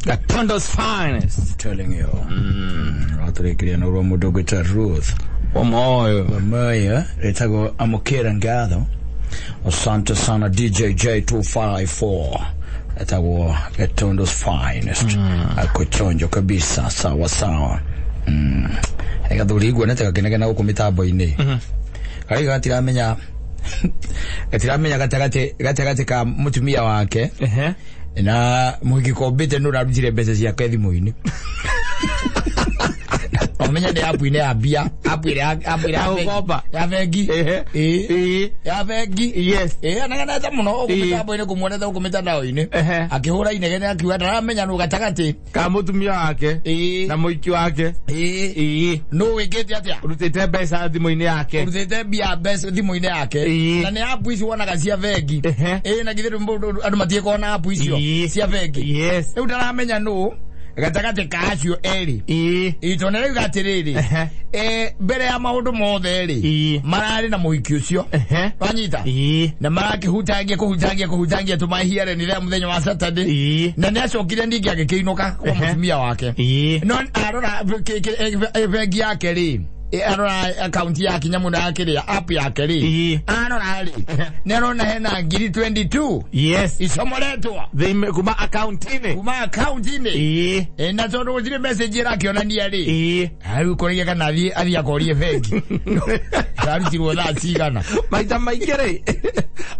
Gatondo's finest. Telling you. Ratrekria no romo dogeta Ruth. Omoyo. Etago amokera ngado. Asante sana DJ J254. Etago Gatondo's finest. Akuchonjo kabisa sawa. Ega durigwa netaka kenega na ukomitabo ine. Kai gatiramenya gatiramenya ka mutumia wake. Na mugikombete no rarutire mbeca cia kethimu-ini. Omenya de apu ine abia apu akomba ya vengi ya vengi yes anagana ta muno ukumita ine kumwona ta ukumita nao ine akihura inegene akiwa taramenya no gatagati ka mutumia wake na muiki wake no wegete atia urutete mbeca thimu-ini yake urutete bia mbeca thimu-ini yake na ni apu ici wonaga cia vengi na githiri andu matie kona apu icio cia vengi yes utaramenya no gatagate kacio eri itonere gatiriri mbere ya maundu mothe eri marari na muhiki ucio wanyita na maraki kuhutangia tumahiare ni leo muthenya wa Saturday na ni acokire ndingi agikiinuka kwa mutumia wake no arora bengi yake ri arora account yake nyamuna yake ri app yake ri arora ri nero na hena ngiri 22 yes isomoletwa kuma account ine na tondo gutire message irakiona ni ari ayu koria kana ari akorie bengi karutirwo tha cigana maita maigere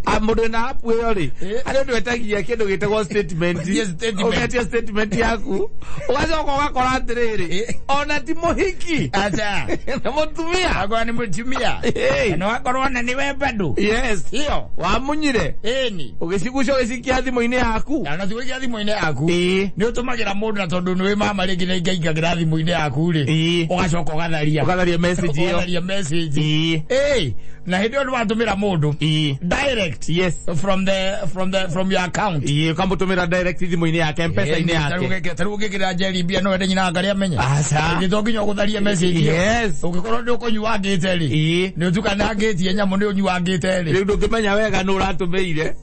amundu na app iyo ri ari ndu etagia kindu gitagwo statement ugetia statement yaku ugacoka ugakora atiriri ona ti muhiki acha na mutumia agwa ni mutumia na wakorwo na niwe bado yes iyo wamunyire ni ugicigucio gicikia thimu-ini yaku na tugikia thimu-ini yaku ni utumagira mundu na tondu niwe mama ringi na ingaingagira thimu-ini yaku ri ugacoka ugatharia message iyo na hindi ndu watumira mundu direct yes from your account ukamutumira direct thimu-ini yake mpesa-ini yake tarugikira jeri bia no ende nyina ngari amenya gitonginya gutharia message yes ugikorwo ndi ukunyuangite ri ni utukanangitie nyamu ni unyuangite ri ndu ngimenya wega no ratumeire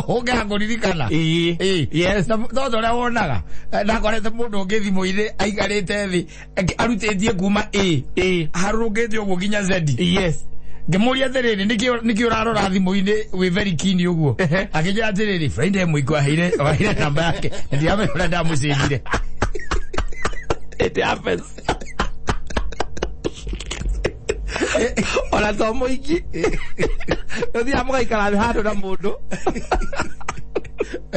ugakuririkana yes todo ria wonaga na korete mundu ungi thimu-ini aigarite thi arutitie kuma harugite uguo nginya Z yes ngemuria atiriri niki urarora thimu-ini we very keen uguo akija atiriri friend muiko ahire namba yake ndiame ura ndamucindire it happens ona to muiki ndio amugaikara handu na mundu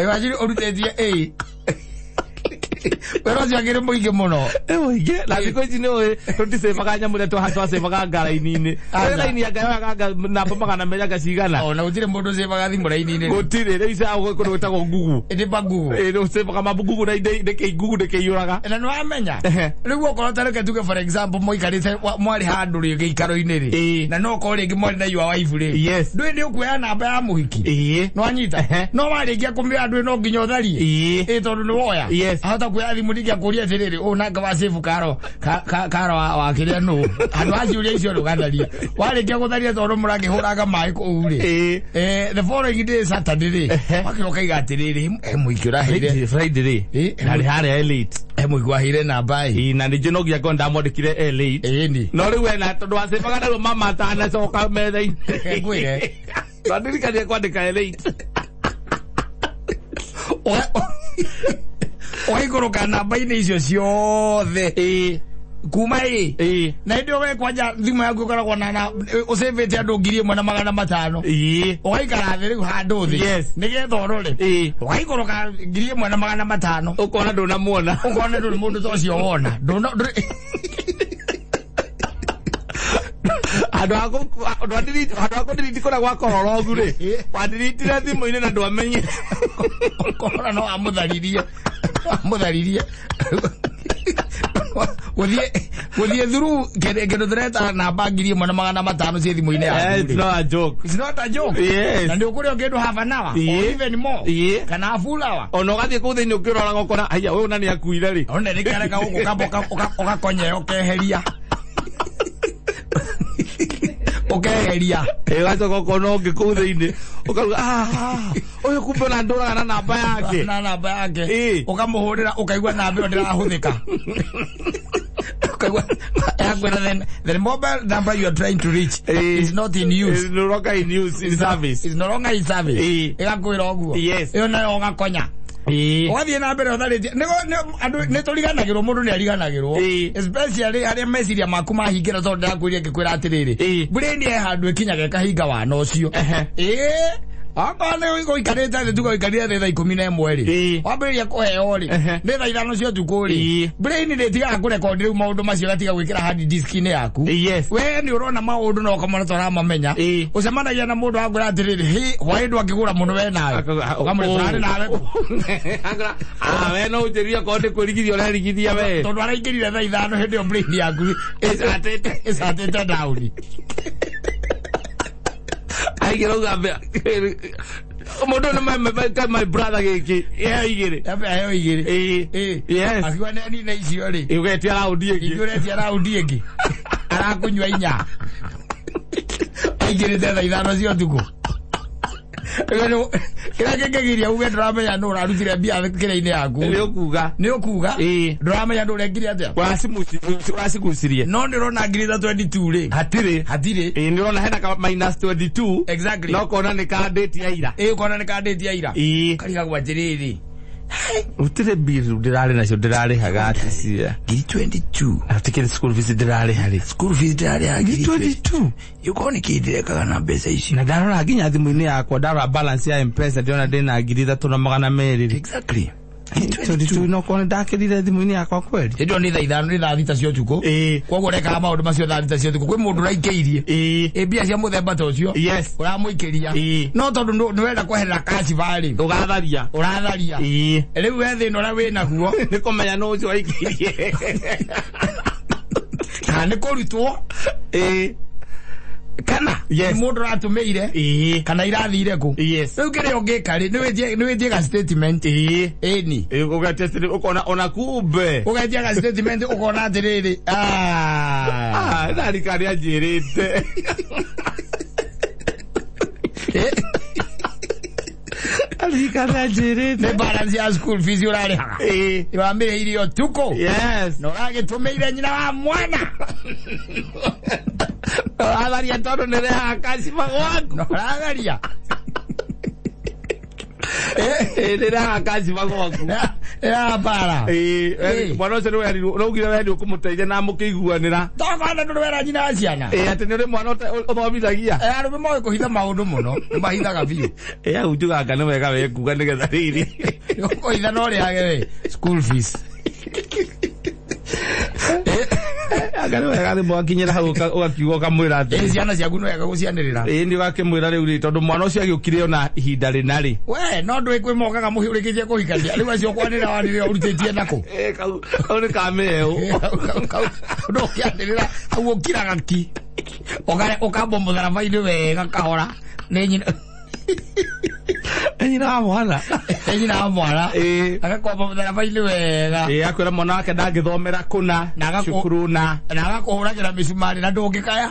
wajiri urutetie pero siagire muige muno muige na thiko ici ni we tutisemaga nyamure twasemaga ngara-ini raini ya gaga namba magana meja gacigana ona gutire mundu semaga thimu raini-ini gutire riu isa kundu gwitagwo ngugu indi bagugu no semaga mabugugu na inde ngugu ndikiyuraga na no amenya riu okoro tareke tuge for example moikarite mwari handu ri giikaro-ini ri na no ko ringi mwari na your wife ri yes ndui ndi ukuya namba ya muhiki no anyita no waringia kumira ndui no nginya uthari tondu ni woya ahota kuya thimu ndingi akuria tiriri nanga wa save karo wa kiria no andu aciuria icio rugatharia waringia gutharia tondu murangi huraga mai kuu ri the following day Saturday ri wakiroka igatiriri muikira hire Friday ri na ri hare elite muigwa hire namba na ndi no gia konda mwandikire elite ni no riu we na tondu wa save kana mama tana coka metha-ini ngwire ndirikania kwandika elite waikuruka namba-ini icio ciothe kuma na ndio we kwanja thimu yaku ukoragwo na usevete andu 1,500 ugaikara thi riu handu thi nigetha urore ugaikuruka 1,500 ukona ndunamuona ukona ndu mundu tocio wona andu ako ndiriti kona gwakororogu ri wandiritire thimu-ini na ndwamenye ukona no amutharirie Would through get a threat and a bag 1,500 cia thimu-ini yaku. It's not a joke. It's not a joke. Yes. And you could get to half an hour or even more. Can have full hour. Ono gathi ku thini ukirora ngokora aya we nani akuire ri. Ona nikareka ukakonye okeheria. ukegeria gacoka kono ngiku thiini ukauga uyu kumbe na ndura na namba yake ukamuhurira ukaigua namba iyo ndirahuthika the mobile number you are trying to reach is not in use. It's no longer in use, in service. It's no longer in service. Igakwira oguo. Yes. Iyo nayo ngakonya. Wathie na mbere utharite ne turiganagirwo mundu ni ariganagirwo especially aria meciria maku mahingira tondu ndakwiria ngikwira atiriri brain ye handu ikinyaga ikahinga wana ucio akane ugo ikareta de tugo ikaria de 11 wambiria kuheo ri ni tha ithano cio tuku ri brain ni tiga ku record ri maundu macio gatiga gwikira hard disk ni yaku we ni urona maundu no kamana tora mamenya ucemanagia na mundu agura atiriri why ndu akigura mundu we nawe ukamurifari nawe we no uteria konde kwirigithia ora rigithia we tondu araingirire tha ithano hindi o brain yaku isatete down I get over Modo my brother giki igire yes akiwa nani na icio ri ugetia raudi egi arakunywa inya igire tha ithano cio tuku kira ngegiria uge ndramenya no urarutire mbia kira-ini yaku ni ukuga ndramenya no urengire atia uracigucirie no ndirona ngiri 22 ri hatire ndirona hena ka -22 exactly no kona ni ka date ya ira kona ni ka date ya ira kariga gwatiriri utire bill ndirari nacio ndirarihaga cia ngiri 22 atikire school fees ndirarihari school fees ndirarihari 22 yuko ni kidire kaga na mbeca ici na ndarora nginya thimu-ini yakwa ndara balance ya M-Pesa ndiona ndina ngiri 3,200 exactly 22 no kone ndakirire thimu-ini yakwa kweli ndio ni tha ithano ni tha thita cio tuko koguo reka maundu macio tha thita cio tuko kwi mundu raikiirie mbia cia muthemba ta ucio uramuikiria no tondu ni wenda kweherera cash bari uratharia riu we thina uria wina guo ni kumenya no ucio waikirie ni kurutwo kana mundu ratumeire kana irathire ku riu kiria ungikari ni witie ga statement ni ugatia ukona ona kumbe ugatia ga statement ukona atiriri ndarikari ajirite ne balance ya school fees urarihaga iwambire irio tuko no ragitumeire nyina wa mwana agaria tondu nirehaga kaci magwaku no ragaria nirehaga kaci magwaku bara mwana ucio niugire wendi ukumuteithia na mukiguanira tokona ndurwera nyina wa ciana ati ni uri mwana uthomithagia arume moe kuhitha maundu muno nimahithaga biu au njuganga ni wega wekuga nigetha riri kuhitha no riage we school fees agane wega ni mwakinyira hau ugakiuga ukamwira ati ciana ciaku no wega gucianirira ni ugakimwira riu ri tondu mwana ucio agiukire ona ihinda rinari we no ndui kwi mokaga muhiurikitie kuhikania riu acio kwanira wanire urutitie nako kau ni kameu ndo kianirira au ukiraga ki ukamba mutharabaini wega kahora ni nyina nyina wa mwana agakwamba mutharabaini wega akwira mwana wake ndangithomera kuna cukuru na agakuhuragira micumari na ndungikaya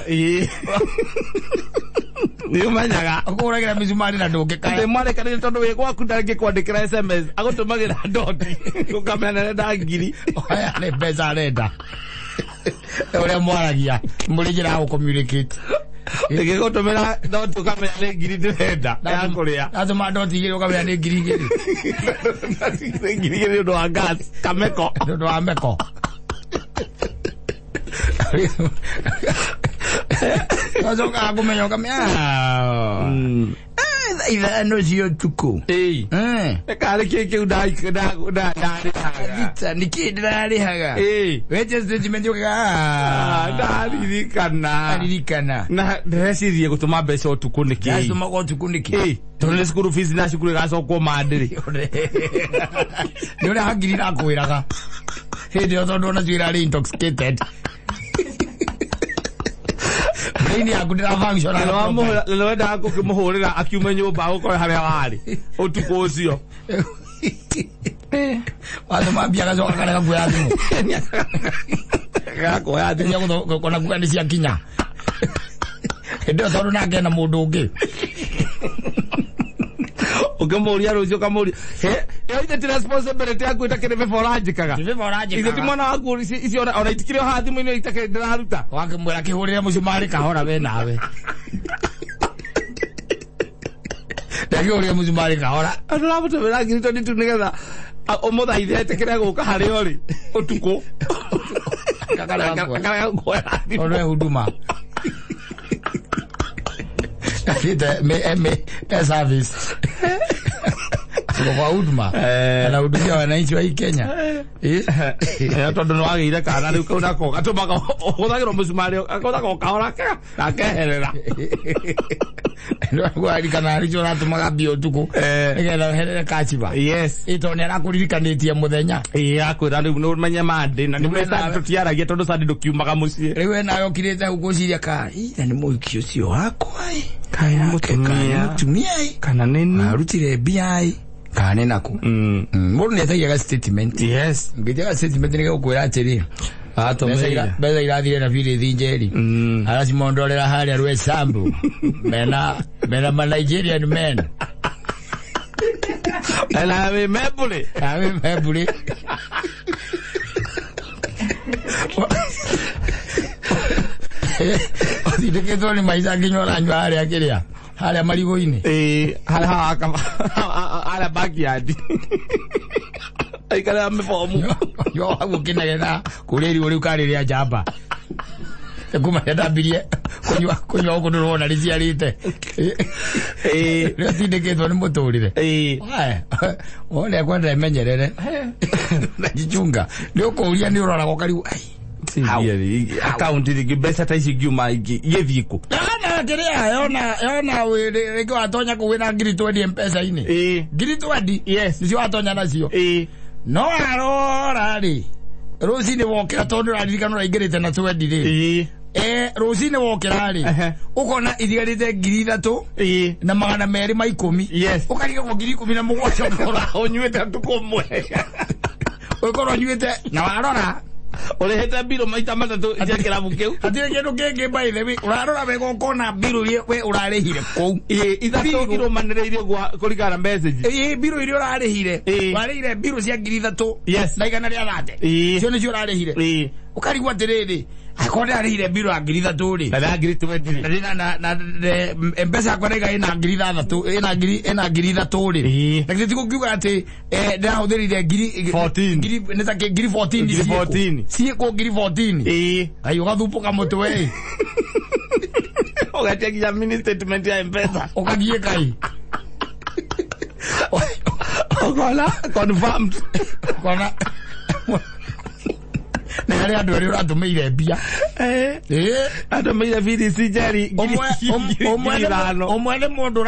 ni umenyaga akuhuragira micumari na ndungikaya mwarekanire tondu wi gwaku ndangikwandikira SMS agutumagira ndoti ukamenya nenda ngiri aya ni mbeca arenda uria mwaragia murijira gu communicate Ngigotomera ndoti ukamenya ni ngiri ndirenda ya kuria atuma ndoti igiri ukamenya ni ngiri igiri ndo wa gas kameko ndo wa meko azoka kumenya ukamenya ithano cio tuku kari kiki ndarihaga niki ndirarihaga weje statement ukaga ndaririkana na ndecirie gutuma mbeca utuku niki ndatuma utuku niki tondu cukuru fees na cukuru gacokwo mandiri ni uria hangiri nakwiraga hindi yo tondu ona cirari intoxicated ini yaku ndira function na wenda kukimuhurira akiuma nyumba gukora haria wari utuku ucio watu mambia gacoka karega kuoya thimu gakoya thimu kona kuga ni cia kinya ndio tondu nake na mundu ungi ukamuria rucio kamuria ite ti responsibility yaku itakire beforajikaga ite ti mwana waku icio ona itikire hathi mwini itakire ndiraruta wakimwira kihurire mucumari kahora we nawe ndagiuria mucumari kahora ndiramutumira ngirito nitu nigetha umuthaithe itikire guka hari ori utuku kakara ona huduma service kwa huduma na hudumia wananchi wa Kenya tondu no agire kana riu kauna ko gatuma uthagirwo mucumari akothagwo kahora na keherera ndio ari kana ari jora tumaga bio tuku nigetha herere kachiba yes ito nera kuririkanitie muthenya akwira riu no menya mande na ni mesa tutiaragia tondu sadi ndukiumaga mucie riu nayo kirete uguciria ka ina ni muikio cio wakwa kai mutumia kana nini arutire BI kana naku mundu netagia statement yes ngijaga statement ni gukwira atiri beza irathire na vile thinjeri arasi mondorera haria rwe sambu mena ma Nigerian men ala we mebule odi ke toni maisa kinyora nywa haria kiria haria marigo-ini haria backyard aikara mefomu yo agukinagera kuriri uri ukariria jamba kuma yadambirie kunywa kundu na riciarite rio tindikitwo ni muturire wone kwenda imenyerere na jichunga ndio kuria ni urora gokariu account igi besa taisi giuma igi yeviko na kiria yona we rego atonya kuwina ngiri 20 mpesa ini ngiri 20 yes nicio atonya nacio no arora ri rucini wokira tondu raririkana raingirite na 20 ri rucini wokira ri ukona ithigarite ngiri 3 na magana meri ma 10 yes ukariga kwa ngiri 17 ora onyuite tukumwe ukoro nyuite na warora urehete biro maita matatu ya kirabu kiu atire kindu kingi by the way urarora wego kona biro rie we urarehire kou ithatu kiro manereirie kurigara message biro irio urarehire warehire biro cia ngiri 3 yes na igana ria thate cio nicio urarehire ukarigwa atiriri akonde arehire biro ya ngiri 3 ri na ngiri 20 na mpesa kwanega ina ngiri 3 ina ngiri 3 ri lakini tiko kiuga ati ndahũthĩrire ngiri 14 ngiri neta ngiri 14 sie ko ngiri 14 ayo gathupuka mutwe ugatia kinya mini statement ya mpesa ukagie kai okola confirmed kona na hali andu eri uratumeire mbia atumeire VDC jeri omwe ni mundu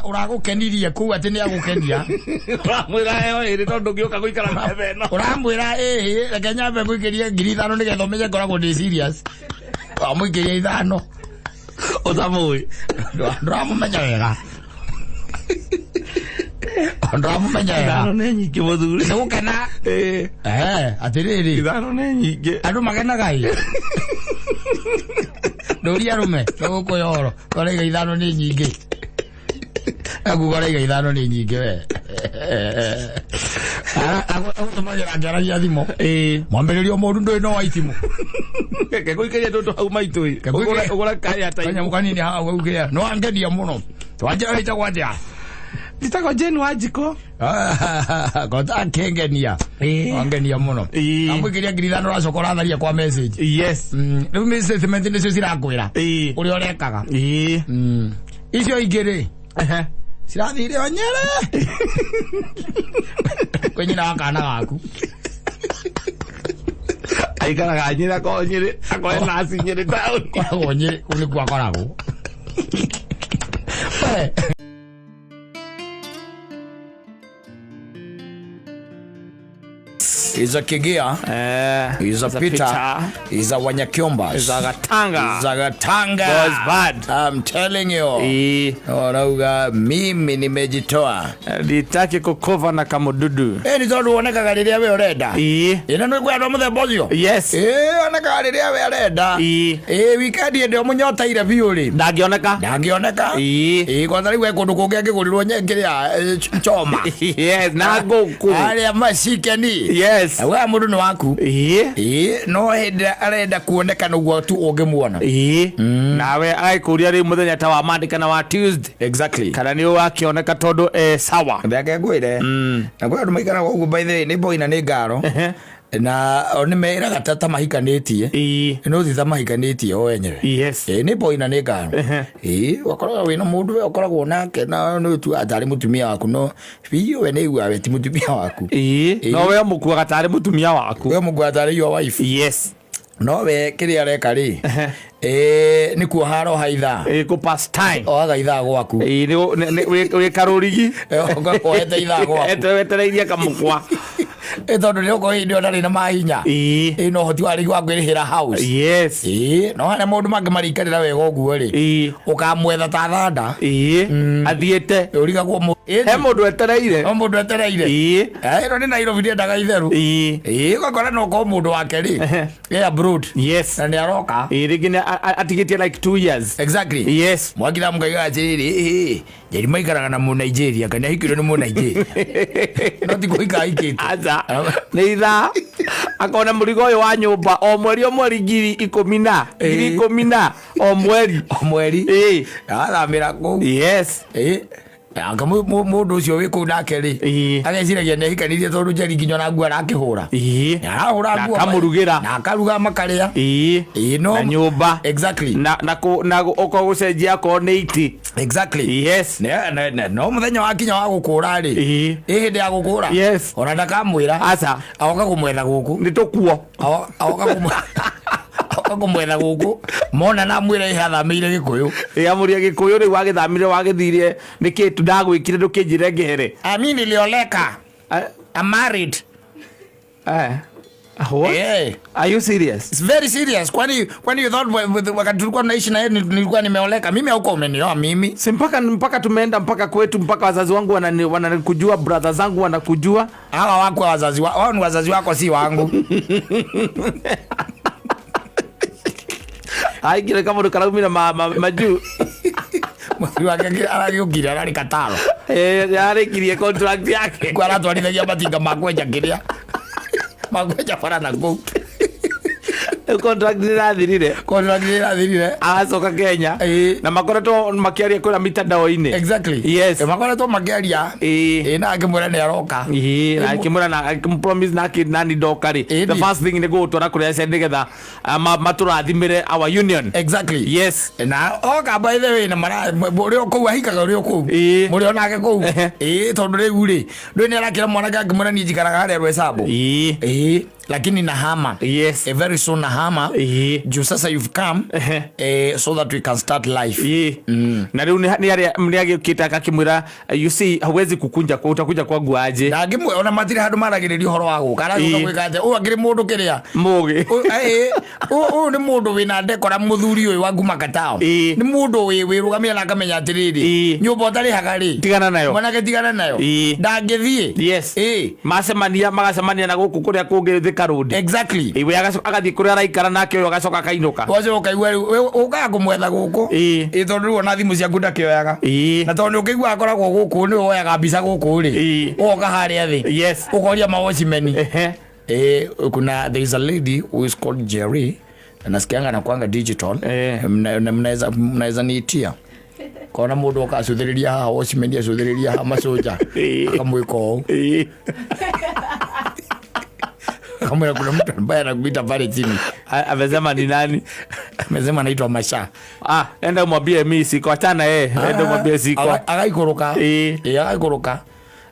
uragukenirie kuu ati ni agukenia uramwira eo iri tondu ngiuka guikara na beno uramwira reke nyambe nguikirie ngiri 5 nigetha umenye ngoragwo ndi serious amwikirie 5 utamui ndramumenya wega ndramumenya wega ne nyingi muthuri nugukena atiriri ithano ne nyingi andu makenaga nduri arume nugukuyoro koraiga 5 ni nyingi agugoraiga 5 ni nyingi we agutumagira ngeragia thimo mwambiririo mundu ndui no waitimu kekuikeria tundu hau maitu ugura kaya ta kanya mukanini hau ugiria no angenia muno twajira ita gwatia Nitako Jane Wajiko kota kengenia angenia muno amwikiria ngiri 5 uracokora tharia kwa message yes riu message nicio cirakwira uri orekaga icio ingiri cirathire onyere kwenyina wakana gaku aikaraga nyira ko nyiri akoe nasi nyiri town kwa nyiri uni kwa korago Iza Kigia, Iza Peter, Iza Wanyakyomba, Iza Gatanga, was bad. I'm telling you. Orauga mimi nimejitoa. Ditaki kukova na kamududu. Ni tondu woneka gariria we urenda. Ina no gwa ndo bocio. Yes. Oneka gariria we urenda. Weekend ndio munyota ire biuri. Ndangioneka. Kwa thari we kundu kungi ngigurirwo nyengiria choma. Yes, na goku. Aria mashikeni. Yes. We mundu ni waku. No henda arenda kuoneka nuguo tu ungimuona. Nawe aikuria ri muthenya ta wa Monday kana wa Tuesday. Exactly. Kana ni wakioneka tondu sawa. Ndake ngwire. Na kwa ndu maikara gugu by the way ni boy na ni ngaro. Na oni mera gatata mahikanitie no thitha mahikanitie o enyewe. Yes. Ni boy na ni ngaro. Wakoragwo wina mundu we ukoragwo nake na no tu atari mutumia waku no biyo we ni gwa we ti mutumia waku. No we mukua gatari mutumia waku. We mukua gatari your wife. Yes. No we kiri areka ri ni ku haro haitha ku pass time o ga itha gwaku we karurigi o ete itha gwaku etereiria kamukwa tondu ni uko ndio ndari na mahinya no hoti wari gwa gwirihira house. Yes. No hana mundu mangi marikarira wega uguo ri ukamwetha ta thanda athiete uriga gwo he mundu etereire no ni Nairobi ndi ndaga itheru gakora no ko mundu wake ri abroad. Yes. Na ni aroka rigine atigitie like 2 years. Exactly. Yes. Mwagira mugaiga atiri yari maikaraga na mu Nigeria kana hikiro ni mu Nigeria no ti kuika ikite aza neitha akona murigo yo wa nyumba o mweri ngiri 10 o mweri aramira ku. Yes. Anga mundu ucio wiku nake ri ageciragia ne hikanirie tondu njeri nginya na ngua rakihura arahura ngua akamurugira na akaruga makaria no na nyumba. Exactly. na uko gucenjia ko ni iti. Exactly. Yes. No muthenya wakinya wa gukura ri hindi ya gukura. Yes. Ona ndakamwira aca agoka kumwetha guku ni tukuo agoka kumwetha guku mona na mwira ihathamire Gikuyu amuria Gikuyu ri wagithamire wagithirie niki ndagwikire ndukinjire ngehere. Mimi nilioleka. I'm married. What? Yeah. Are you serious? It's very serious. Kwani you thought wakati tulikuwa tunaishi na yeye nilikuwa nimeoleka? Mimi hauko umenioa mimi. Si mpaka tumeenda mpaka kwetu mpaka wazazi wangu wanakujua, brother zangu wanakujua. Hawa wako wazazi wao ni wazazi wako si wangu. Ai kile kama ndokaraumira maju. Mwafi wake aragiukire arari kataro. Yarekirie contract yake. Kwa aratwarithagia matinga makwenja kiria. Magweja para na go. Contract irathirire acoka Kenya na makoretwo makiaria kwira mitandao-ini. Exactly. Yes. Makoretwo makiaria na akimwira ni aroka na akimwira na akimpromise na nani ndokari. The first thing ni go twara kuria sende getha maturathimire our union. Exactly. Yes. Na oka by the way na mara muri oku ahikaga uri oku muri onake ku tondu riu ri ni arakira mwanake akimwira ni njikaraga haria rwesabu lakini nahama. Yes. Very soon nahama. Juu sasa you've come so that we can start life. Na riu ni agikita akimwira you see hawezi kukunja kwa utakuja kwa guaje. Na ngimwe ona matire handu maragiririo horo wa guka ara gwikaje u agire mundu kiria mugi ni mundu wina ndekora muthuri uyu wangu makatao ni mundu wi rugamia na akamenya atiriri nyumba utari hagari tigana nayo mwanake tigana nayo ndangithie. Yes. Magasemania na guku kuria kungi road. Exactly. Iwe agathi kuria araikara nake uyo agacoka kainuka. Wazo ukaigwa uka kumwetha guku tondu ona thimu cia ngunda kioyaga na tondu ukigwa akoragwo guku ni woyaga mbica guku ri uka haria thi. Yes. Ukoria mawachimeni kuna there is a lady who is called Jerry nasikianga na kwanga digital mnaweza niitia kona mundu ukasuthiriria haha wachimeni asuthiriria haha masoja akamwika ou kama kuna mtu ambaye anakuita pale chini amesema ni nani? Amesema anaitwa Masha. Enda mwambie mimi siko achana enda mwambie siko. Akaikoroka akaikoroka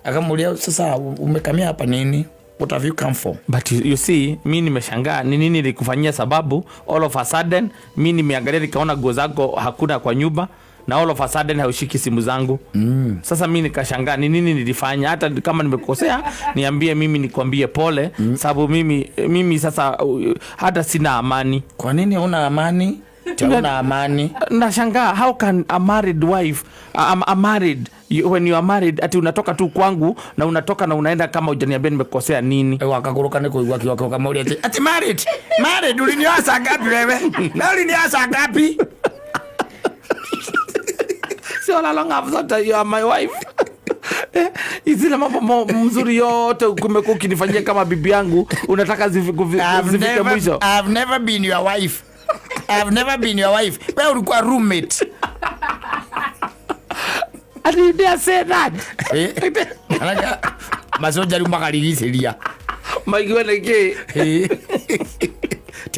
akamulia sasa umekamia hapa nini? What have you come for? But you see mimi nimeshangaa ni nini nilikufanyia sababu all of a sudden mimi nimeangalia nikaona nguo zako hakuna kwa nyumba na all of a sudden haushiki simu zangu. Sasa mimi nikashangaa ni nini nilifanya. Hata kama nimekosea niambie, mimi nikwambie pole, sababu mimi sasa hata sina amani. Kwa nini huna amani? Una amani. Nashangaa, how can a married wife when you are married ati unatoka tu kwangu na unatoka na unaenda kama hujaniambia nimekosea nini? Wakakuruka niko iwaki kama uli ati married uliniasa ngapi wewe? Na uliniasa ngapi? So long after you are my wife. Izile mambo mzuri yote kumekuwa ukinifanyia kama bibi yangu, unataka zifike mwisho. I've never been your wife. Wewe ulikuwa roommate. And you dare say that? Anaga masoja lumakalilisilia. Maigiweleke.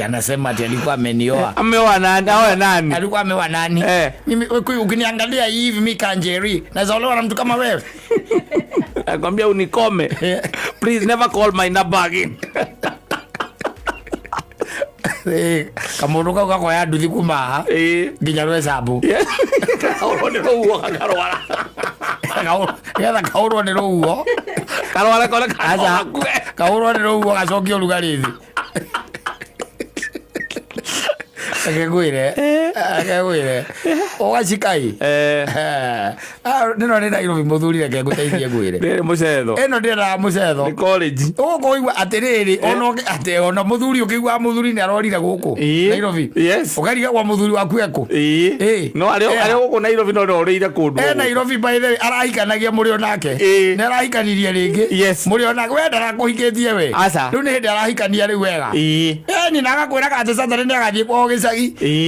Anasema ati alikuwa amenioa. Ameoa nani? Awe nani? Alikuwa ameoa nani? Mimi ukiniangalia hivi mimi kanjeri, naweza olewa na mtu kama wewe. Nakwambia unikome. Please never call my number again. Kama uruka kwa ya nduthi kuma nginya rwe sabu. Kaurone ruo karwara. Kaurone ruo. Karwara kole kaza. Kaurone ruo gacokia rugarithi. Akegwire. Ogachikai. Nino nina iro bimuthurire ke guteithie gwire. Ndere mucetho. Eno ndira mucetho. Ni college. Ugo igwa atiriri ono ate ono muthuri ukigwa muthuri ni arorire guku. Nairobi. Yes. Ukariga kwa muthuri waku eko. No ari guku Nairobi no rorire kundu. Nairobi by the way araikanagia muri onake. Ni araikanirie ringi. Yes. Muri onake we ndarakuhikitie we. Riu ni hindi arahikania riu wega. Ni nagakwira ka ate Saturday ni agathie kwa gicagi.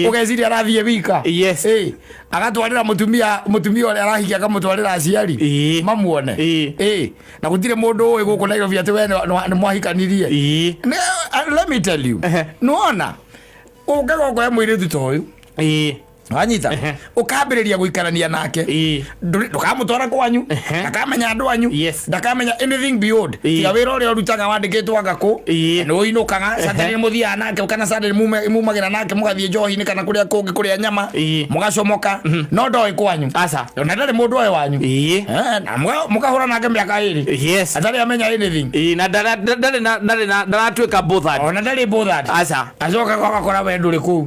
Ugeciri arathie wika. Yes. Agatwarira mutumia ore arahikia akamutwarira aciari mamuone na gutire mundu uyu guku Nairobi ati we ni mwahikanirie. Let me tell you, nuona ugagogo mwiritu toyu wanyita ukambiriria guikarania nake ndukamutwara kwanyu ndakamenya andu anyu ndakamenya anything beyond ya wira uri urutaga wandikitwo gaku no inukaga Saturday muthia nake ukana Saturday mumagira nake mugathie njohi ni kana kuria kungi kuria nyama mugacomoka no ndoi kwanyu asa na ndari mundu oyo wanyu na mukahura nake miaka iri atari amenya anything na ndaratwika bothad ona ndari bothad asa azoka kwa kora we nduri ku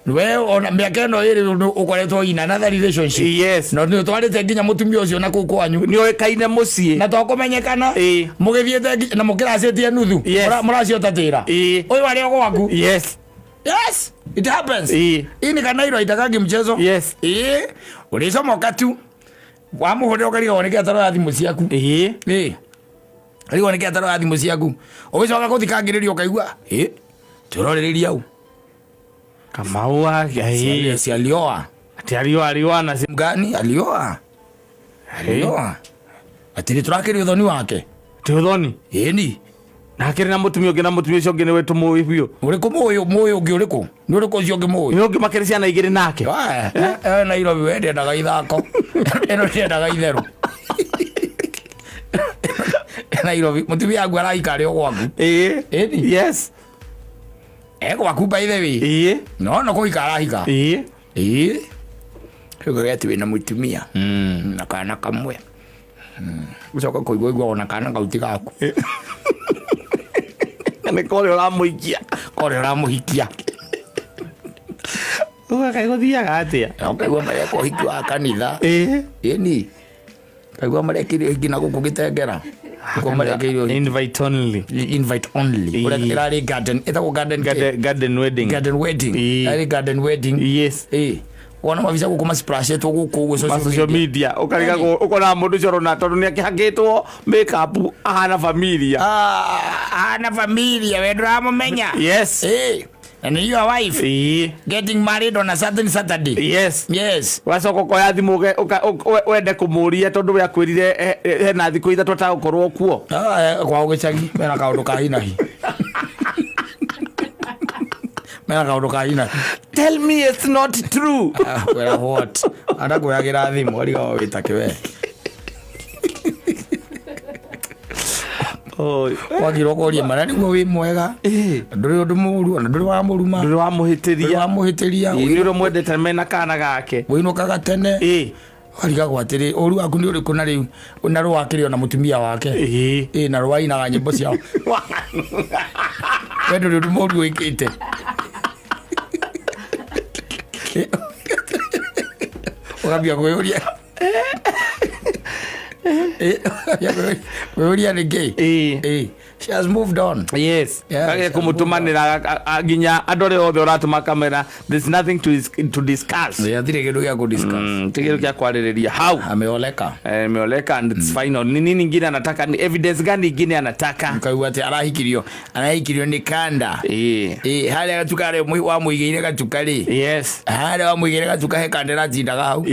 we ona miaka no iri ukoretwo in another relationship no ni twarite nginya mutumia ucio na kuku wanyu ni oikaine mucii na to kumenyekana mugithiete na mukiracetie nuthu muracio tatira uyu wari ogo waku yes it happens ini kana iro itakangi mchezo ulicomoka tu wamuhore ukariga woneke ataro ya thimu ciaku arigo neke ataro ya thimu ciaku ugicoka guthikangiririo kaigua turoririria au Kamaua si alioa. Ati alioa na simu gani? Alioa. Ati turakiri uthoni wake. Ti uthoni? Ni. Na akiri na mutumia ucio ngene wetu muyi biyo. Uriku muyi ungi uriku? Ni uriku ucio ungi muyi? Ni ungi makiri ciana igiri nake. Nairobi wende ndaga ithako. Eno ndaga itheru. Nairobi mutumia wangu araikari ogwaku. Yes. Kwa kuba ithewi no kuikara hika Kiko yetu ina mutumia na kana kamwe ucoka kuigwa ona kana kauti gaku ne kore ora muhikia uga kaiguthia gatia kaigwa mare ko hikwa kanitha ni kaigwa mare kiri ngina guku gitengera invite only Urari garden wedding yes wana mavisa gukuma splash eto guku social media ukariga ukona mundu corona tondu ni akihagitwo makeup ahana familia we ndramumenya yes and your wife getting married on a certain Saturday yes wasoko ko ya thimu wende kumuria tondu we akwirire hena thiku ithatu atagukorwo kuo kwa ugicagi mena kaundu ka hinahi tell me it's not true well what adakuyagira thimu ariga wita kiwe wagiro korie marani go wi mwega nduri undu muru na nduri wa muruma nduri wa muhitiria wiro mwendete mena kana gake wino kaga tene waliga gwatiri oru waku ni uri kuna riu na ro wakirio na mutumia wake na ro waina ga nyimbo ciao wendo ndu muru wikite Orabia goyoria. Goyoria ni gay. She has moved on. Yes. Kage kumutumanira aginya adore othe uratuma kamera. There's nothing to discuss. Atire kindu gya ku discuss. Kindu gya kwaririria how ameoleka. Ameoleka and it's final. Nini nyingine anataka, ni evidence gani nyingine anataka? Mkaiwa ati arahikirio ni kanda. Hali agatukare wa muigire gatukari. Yes. Hali wa muigire gatukahe kandera tindaga hau.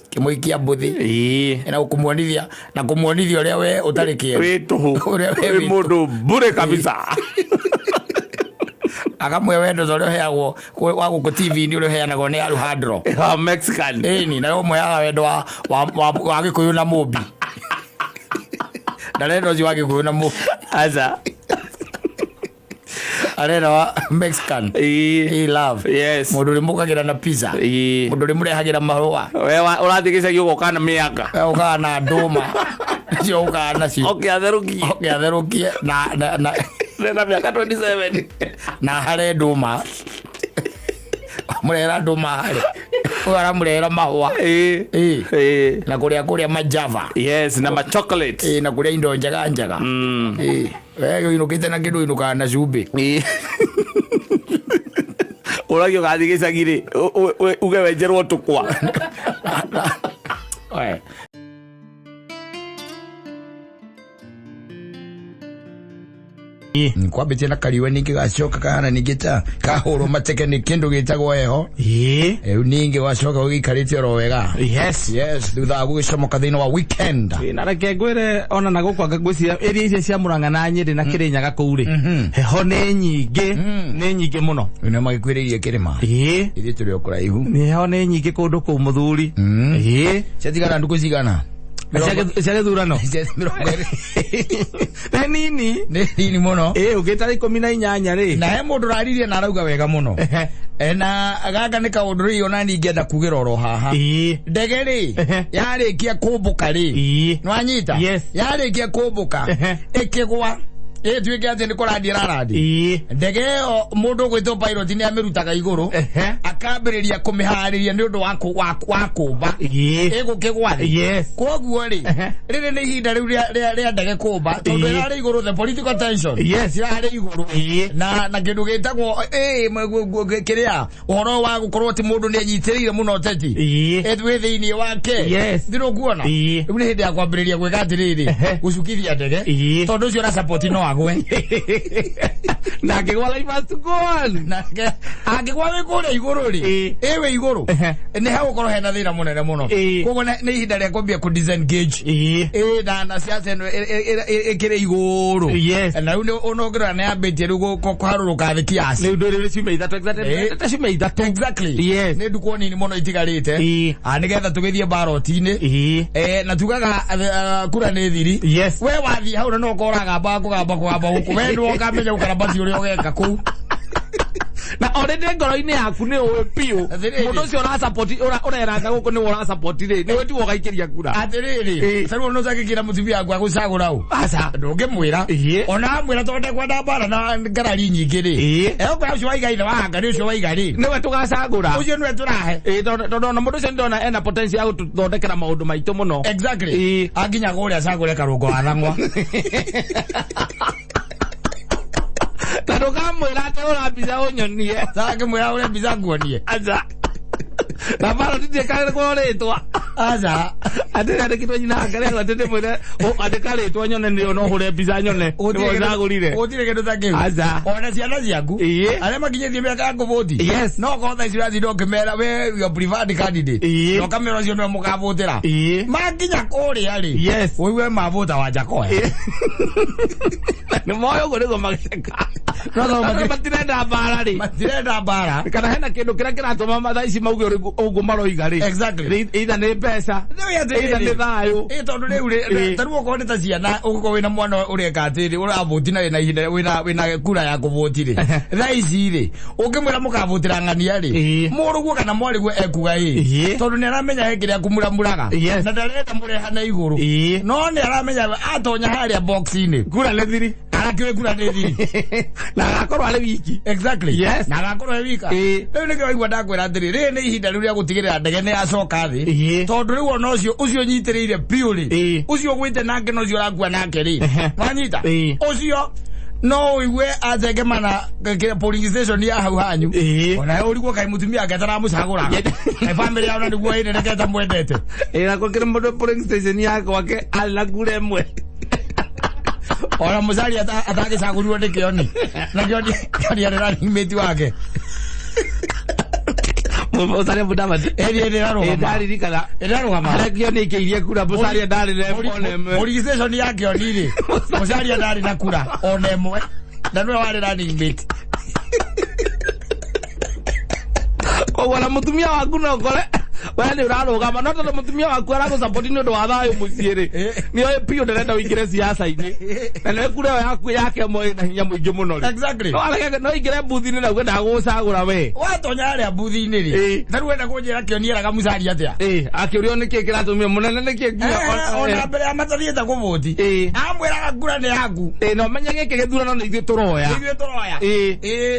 Kimoikia mbuthi. Na ukumuonithia na kumuonithia uria we utarikie. Wetu. Mundu bure kabisa. Akamwe wendo zore heagwo wagu ku TV ni uri heanago ni Alejandro Mexican ni na umwe ya wendo wa Gikuyu na Mubi dalendo zi wa Gikuyu na Mubi aza arena wa Mexican he love yes mundu rimukagira na pizza mundu rimurehagira mahua we urathikisa yugo kana miaka ukana nduma cio ukana cio okiatherukie na miaka 27 na hare nduma murera nduma hare ora murera mahua na kuria majava yes na ma chocolate na kuria indo njaga wewe inukite na kindu inuka na cumbi uragio gathigisa gire uge wenjerwo tukwa Kwambite na kariwe ningi gacoka kana ningita kahoro mateke ni kindu gitagwo heho ningi wacoka ugikarite ro wega yes thutha gugicomoka thina wa weekend na reke ngwire ona na gukwanga ngwiciria area icio cia Murang'a na Nyeri na Kirinyaga kuuri heho ni nyingi muno ina magikwiririe kirima ithi turi okura ihu ni heho ni nyingi kundu ku muthuri ciatigana nduku cigana Sale durano. Nini muno. Ugeta 18 ri. Na he mundu raririe na arauga wega muno. Na agaga ni kaundu ri ona ni ngenda kugira ro haha. Ndege ri yarikia kumbuka ri. Nwanyita. Yarikia kumbuka. Ikigwa. Tuike ati ni kurandira radi. Ndege yo mundu gwito pilot ni amirutaga iguru. Akambiriria kumihariria ni undu wa kumba. Igukigwa ri. Koguo ri. Riri ni ihinda riu ria ndege kumba. Tondu ira iguru the political tension. Ira iguru. Na kindu gitagwo kiria uhoro wa gukorwo ti mundu ni anyitiriire muno teti. Etwe thiini wake. Ndiro kuona. Riu ni hindi ya kwambiriria gwika atiriri. Gucukithia ndege. Tondu ucio na support no na kigwa life has to go on na akigwa we kore iguru ri ewe iguru ne ha ukoro hena thina munene muno kogo ne ihinda ria kwambia ku disengage na siasa no ekire iguru na unogira ne abetie rugo kuharuruka thikiasi ne ndore cime ithatu exactly ne dukwoni ni muno itigarite nigetha tugithie baroti-ini na tugaga kura ne thiri we wathi hau no koraga kugamba wendo okamenya ukarabati uri ogeka ku na already ngoro-ini yaku ni uwe piu mundu ucio ora support ureranga guku ni ora support ri ni wetu ogaikiria kura atiriri saru no zakikira mutumia yaku agucagura u asa ndungimwira ona mwira tonde kwenda bara na ngarari nyingi ri ukora ucio waigaire wahanga ni ucio waigari ni wetu gacagura ucio ni turahe tondu na mundu ucio ndona ena potential ya guthondekera maundu maitu muno exactly aginya guria cagure karungo arangwa Tado kamwira ate ora biza onyonie. Sake mwira ore biza nguonie. Aza. Na baro tite kale koretwa. Aza. Ate ade kitwa nyina ngare atete mwira ate kale etwa nyone ni ono hore biza nyone. Nozagurire. Otire kindu take. Aza. Ona ciana ciaku. Ale makinye miaka yako voti. No ko tha icira thiro kimera we your preferred candidate. No kamera cio no mugavotera. Makinya kore ari. Wewe mavota wa Jakoya. Ni moyo gore go magiceka. no matirenda mbara ri matirenda mbara kana hena kindu kira kiratuma mathaa ici mauge uguo maroiga ri exactly either ni mbeca either ni thayu tondu riu ri taruo ko ni ta ciana uguo wina mwana ureka atiri uravoti na wina ihinda wina kura ya kuvoti ri thaa ici ri ungimwira mukavotira ng'ania ri muruguo kana mwariguo ekuga tondu ni aramenya hekiria kumuramuraga na ndarenda mureha na iguru no ni aramenya atonya haria box-ini kura le thiri arakiwe kura le thiri na agakorwo ari wiki exactly yes na agakorwo ari wika riu ni kiraigua ndakwira atiri ri ni ihinda riu ria gutigirira ndege ni acoka thi tondu riu ona ucio nyitiriire piuri ucio gwite nake no ucio rakua nake ri wanyita ucio no iwe ategemana kile polling station ya hau hanyu ona uriguo kai mutumia agetara mucagura family yao ndiguo ine neketa mwendete ira ko kile modo polling station ya kwake alagure mwe ona muzali atagicagurwo ni kioni na kioni ari running mate wake Musari mudavadi erirarugama arakio ni kiirie kura musari ndari na one polling station yake onire musari ndari na kura one emwe na nwe wari running mate wala mutumia waku no kole wani urarugama no tondu mutumia waku aragusupport ni undu wa thayu muciiri ni oy pio nderenda wingire siasa-ini na ni kura yaku yake moyo na hinya muingi muno ri exactly no ingire buthi-ini na gwenda gucagura we watonya aria buthi-ini ri taru wenda kunjira kionieraga mucari atia akiurio niki kiratumia munene niki ona mbere amatariete kuvoti amwiraga kura ni yaku no menye giki githurano ni ithuĩ turoya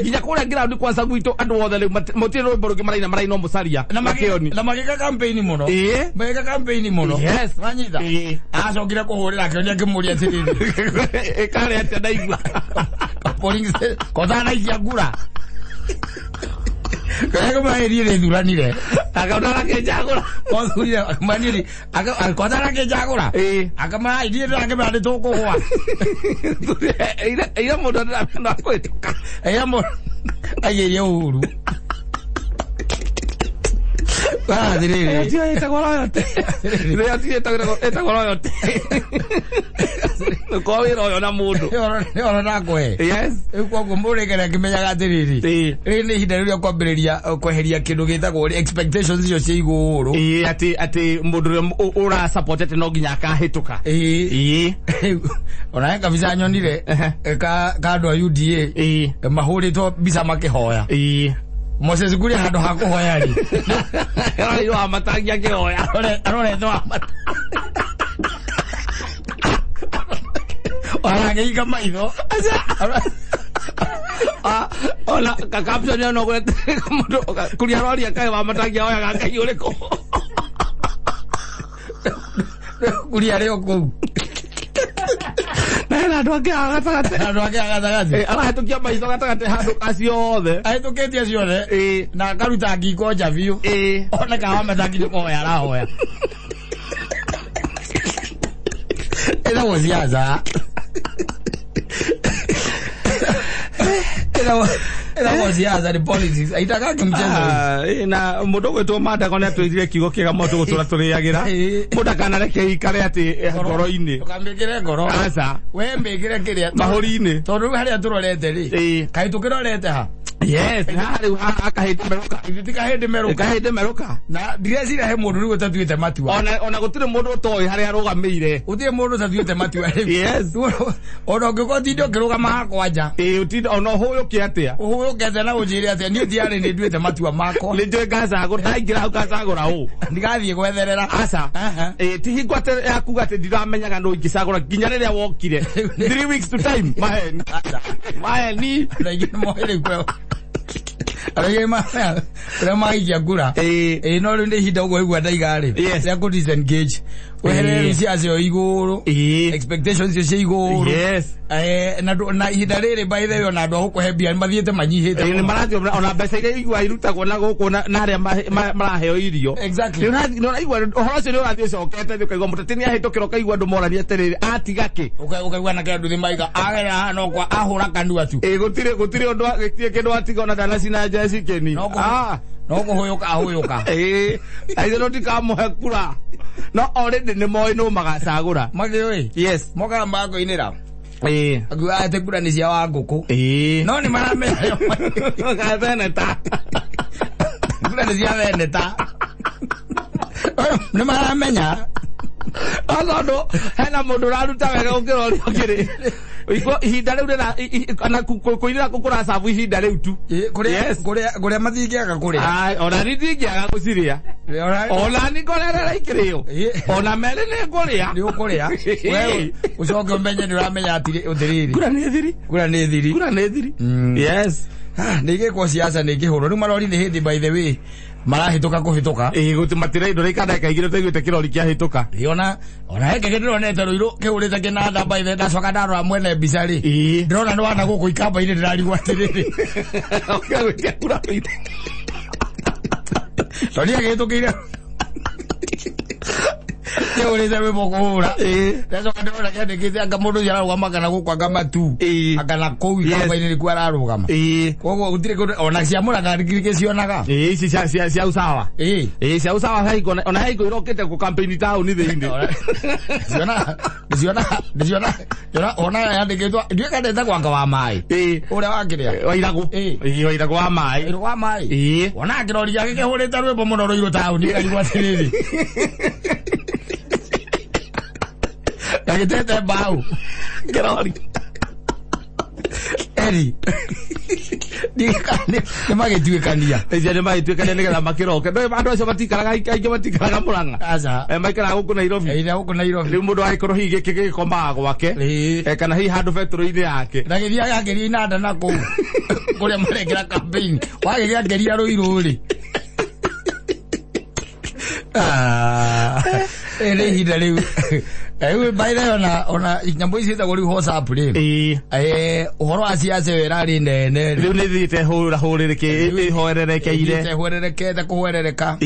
nginya kuria ground kwanza gwitu andu othe mutire rwimbo rungi maraina mucaria na makioni magika campaign muno magika campaign muno yes wanyita acokire kuhurira kioni akimuria atiriri kare atia ndaigua polling kotana ikia kura kaya maherie le duranire akautara ke jagura osuria maniri akotara ke jagura akama idie rake bade toko kwa ira modo na no kwetu mo ayerie uhuru dirire tia ita goroyote tia ita goroyote ko wiro yo na mundu yo na kwe yes eko gumbure kare kimenyaga diriri ni ihinda riu kwambiriria kweheria kindu gitagwo expectations icio cia iguru ati mundu ura support no nginya akahituka ona kabisa nyonire ka ndo UDA mahurito bisa makihoya Moses kuri handu hakuhoya ri ari wa matangi akihoya arore ndo ora ngai kama ido ona kakapsoni no kwete mundu kuri arori akae wa matangi ahoya gakai uriko kuri areo ku na ndo agatagate arahitukia maitho gatagate handu aciothe ahitukitie ciothe na karuta ngiko nja biu ona kawa matangi kuhoya arahoya ila wosiaza ila wosiaza ni politics aitaka kimchezo na mundu gwetwo manda kone twithire kigo kiega moto gutura turiagira muda kana reke ikare ati ngoro-ini ukambikire ngoro asa we mbikire kiria mahuri-ini tondu haria turorete ri kai tukirorete ha yes hari akahinde meruka na ndirecira he mundu riu tatuite matua ona gutire mundu utoi haria arugamire utire mundu tatuite matua yes ona ngikotinde ukirugama hakwanja utinde ona huyuke atia uhuyukete na unjire atia ni utiari ni nduite matua makwa ni njoe ngacagura ndaingira hau ngacagura u ndigathie gwetherera asa tihingwate yakuga ati ndiramenyaga no ingicagura nginya riria wokire 3 weeks to time maheni ndaigire mohere kweo arege maija kura no ri ndi hinda ugo igwa ndaigari ya ku disengage wehere ciacio iguru expectations cio iguru na hinda riri by the way ona andu gukuhe mbia mathiete manyihite ni marathi ona mbeca iria igwa irutagwo na guku na aria maraheo irio exactly no igwa uhoro cio ni urathi cokete ukaigwa mutati ni ahitukira ukaigwa andu morania atiriri atiga ki ukaigwa na kindu thi maiga agera no kwa ahura kanua tu gutire undu gitie kindu atiga ona danacina jesi keni no kuhuyuka aithe no tikamuhe kura no already ni moi no magacagura magi oi yes moka mako inira Akuga ate kurani cia Wanguku. No ni maramenya. Veneta. Kurani cia Veneta. Ni maramenya. Alondo hena mundu raruta wega ukirori ukiri. Ihinda riu kana kuirira kukura sabu ihinda riu tu. Kuria mathingiaga kuria. Ona nithingiaga guciria. Ona ni korera ikirio. Ona mere ni kuria. Ni ukuria. Wewe ucoke umenye ni uramenya atiri uthiriri. Kura ni thiri. Kura ni thiri. Yes. Nigikwo siasa nigihuro riu marori ni hindi by the way. Marahituka kuhituka gutumatira indo rikanda kaigire tegwite kirori kia hituka ona heke ndironete ruiru kiurite kinanda by the ndacoka ndarora mwene mbicari ndirona ni wana guku ikamba ire ndirarigwa atiriri okagwitia kura toria gitukire kiurite we bokuhura ndacoka ndirona kiandikite anga mundu yararugama kana guku anga matu akana kou ikamba ire riku ararugama koguo gutire ona cia muraga ngirike cionaga ici cia usawa cia usawa haiko ona haiko irokete ku campaign town thinde Ndiziona ona yandikitwa ndiweka ndeta kwanga wa mai uria wakiria wairagu wa mai ona kirori yake kihurite rwimbo muno ruiru town ikarigwa tiriri Agitete bau. Kirori. Eri. Dikane magituikania. Ejane magituikania nigetha makiroke. Ndo andu acio matikaraga aingi matikaraga Murang'a. Aca. Maikara guku Nairobi. Guku Nairobi. Riu mundu aikoro hige gikomaga gwake. Kana hi handu betro-ini yake. Na githia ageria inanda na kuu. Kuria marekera campaign. Wageria ageria ruiru ri. Ere hida riu. Baira ona nyambo ici ta gori WhatsApp ri. Uhoro wa siasa werari nene. Riu ni thite hururike ihoererekeire. Thite hurerereke kuhwerereka.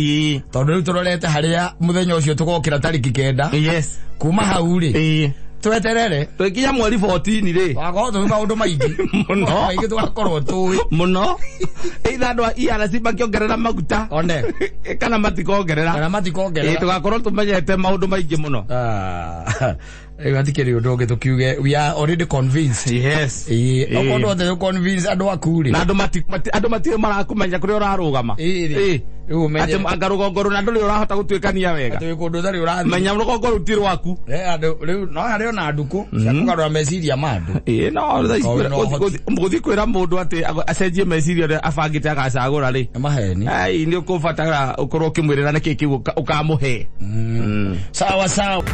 Tondu riu turorete haria muthenya ucio tugokira tariki 9. Yes. Kuma hau ri. Tweterere twikinya mweri 14 ri wakorwo twi maundu maingi muno maingi twakorwo tui muno either andu IRC makiongerera maguta one kana matikongerera tugakorwo tumenyete maundu maingi muno gatikiri undu ungi tukiuge we are already convinced. Yes. Okondo te convince andu akuri na andu mati marakumenya kuri urarugama riu menye ati angarugongoru na nduri urahota gutuikania wega ati kundu thari urathi menya rugongoru ti rwaku andu riu no hari ona nduku ciakugarura meciria mandu no muthi kwira mundu ati acenjie meciria ria abangite agacagura ri maheni ai ni ukubatara ukorwo kimwirira niki kiu ukamuhe sawa sawa.